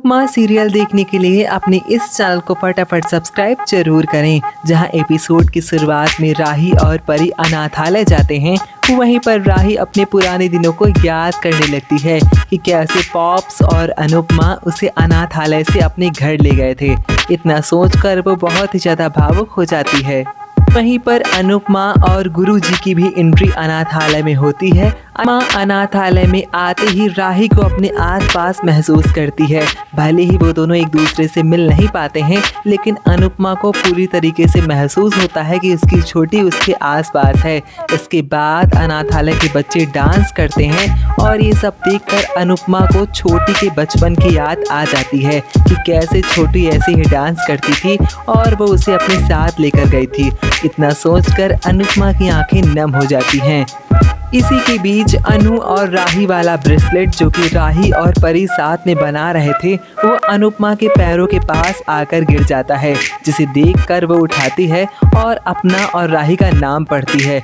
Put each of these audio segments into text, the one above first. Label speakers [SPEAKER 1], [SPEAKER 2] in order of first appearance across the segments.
[SPEAKER 1] Anupama serial देखने के लिए अपने इस चैनल को फटाफट सब्सक्राइब जरूर करें। जहां एपिसोड की शुरुआत में राही और परी अनाथालय जाते हैं, वहीं पर राही अपने पुराने दिनों को याद करने लगती है कि कैसे पॉप्स और अनुपमा उसे अनाथालय से अपने घर ले गए थे। इतना सोचकर वो बहुत ही ज़्यादा भावुक हो जाती है। वहीं पर अनुपमा और गुरुजी की भी एंट्री अनाथालय में होती है। माँ अनाथालय में आते ही राही को अपने आसपास महसूस करती है। भले ही वो दोनों एक दूसरे से मिल नहीं पाते हैं, लेकिन अनुपमा को पूरी तरीके से महसूस होता है कि उसकी छोटी उसके आसपास है। इसके बाद अनाथालय के बच्चे डांस करते हैं और ये सब देखकर अनुपमा को छोटी के बचपन की याद आ जाती है कि कैसे छोटी ऐसे ही डांस करती थी और वो उसे अपने साथ लेकर गई थी। इतना सोचकर अनुपमा की आंखें नम हो जाती हैं। इसी के बीच अनु और राही वाला ब्रेसलेट जो कि राही और परी साथ में बना रहे थे, वो अनुपमा के पैरों के पास आकर गिर जाता है, जिसे देखकर वो उठाती है और अपना और राही का नाम पढ़ती है।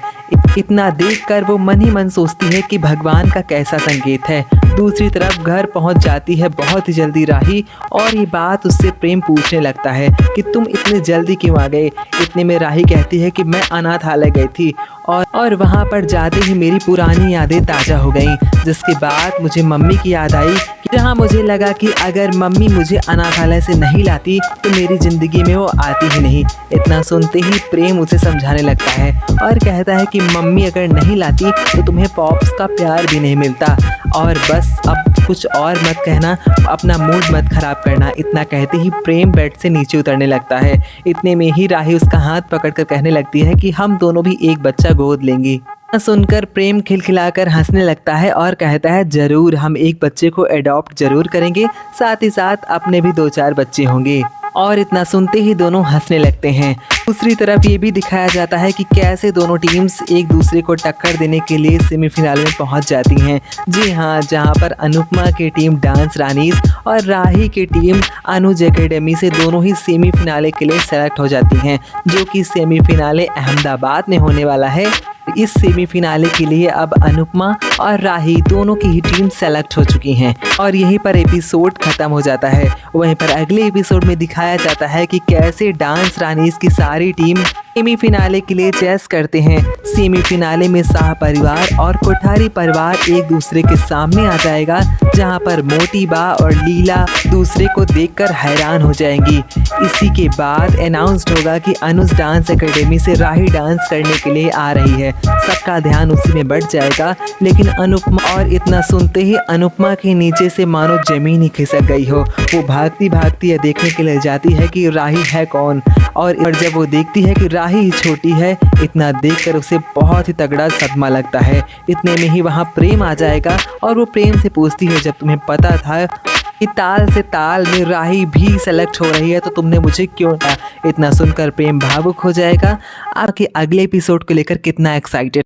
[SPEAKER 1] इतना देखकर वो मन ही मन सोचती है कि भगवान का कैसा संकेत है। दूसरी तरफ घर पहुंच जाती है बहुत ही जल्दी राही और ये बात उससे प्रेम पूछने लगता है कि तुम इतने जल्दी क्यों आ गए। इतने में राही कहती है कि मैं अनाथालय गई थी और वहाँ पर जाते ही मेरी पुरानी यादें ताज़ा हो गईं, जिसके बाद मुझे मम्मी की याद आई, जहाँ मुझे लगा कि अगर मम्मी मुझे अनाथालय से नहीं लाती तो मेरी ज़िंदगी में वो आती ही नहीं। इतना सुनते ही प्रेम उसे समझाने लगता है और कहता है कि मम्मी अगर नहीं लाती तो तुम्हें पॉप्स का प्यार भी नहीं मिलता, और बस अब कुछ और मत कहना, अपना मूड मत खराब करना। इतना कहते ही प्रेम बेड से नीचे उतरने लगता है। इतने में ही राही उसका हाथ पकड़कर कहने लगती है कि हम दोनों भी एक बच्चा गोद लेंगी। सुनकर प्रेम खिलखिलाकर हंसने लगता है और कहता है जरूर, हम एक बच्चे को अडॉप्ट जरूर करेंगे, साथ ही साथ अपने भी 2-4 बच्चे होंगे। और इतना सुनते ही दोनों हंसने लगते हैं। दूसरी तरफ ये भी दिखाया जाता है कि कैसे दोनों टीम्स एक दूसरे को टक्कर देने के लिए सेमीफिनाल में पहुंच जाती हैं। जी हाँ, जहां पर अनुपमा की टीम डांस रानीज और राही की टीम अनुज एकेडमी से दोनों ही सेमीफिनाले के लिए सेलेक्ट हो जाती हैं, जो कि सेमीफिनाले अहमदाबाद में होने वाला है। इस सेमीफिनाले के लिए अब अनुपमा और राही दोनों की ही टीम सेलेक्ट हो चुकी हैं और यहीं पर एपिसोड खत्म हो जाता है। वहीं पर अगले एपिसोड में दिखाया जाता है कि कैसे डांस रानीज की सारी टीम सेमीफिनाले के लिए चेस करते हैं। सेमीफिनाले में शाह परिवार और कोठारी परिवार एक दूसरे के सामने आ जाएगा, जहां पर मोटी बा और लीला दूसरे को देखकर हैरान हो जाएंगी। इसी के बाद अनाउंस्ड होगा कि अनुज डांस एकेडमी से राही डांस करने के लिए आ रही है। सबका ध्यान उसी में बढ़ जाएगा, लेकिन अनुपमा, और इतना सुनते ही अनुपमा के नीचे से मानो जमीन ही खिसक गई हो। वो भागती भागती यह देखने के लिए जाती है कि राही है कौन, और जब वो देखती है कि राही ही छोटी है, इतना देखकर उसे बहुत ही तगड़ा सदमा लगता है। इतने में ही वहाँ प्रेम आ जाएगा और वो प्रेम से पूछती है, जब तुम्हें पता था कि ताल से ताल में राही भी सेलेक्ट हो रही है तो तुमने मुझे क्यों कहा। इतना सुनकर प्रेम भावुक हो जाएगा। आपके अगले एपिसोड को लेकर कितना एक्साइटेड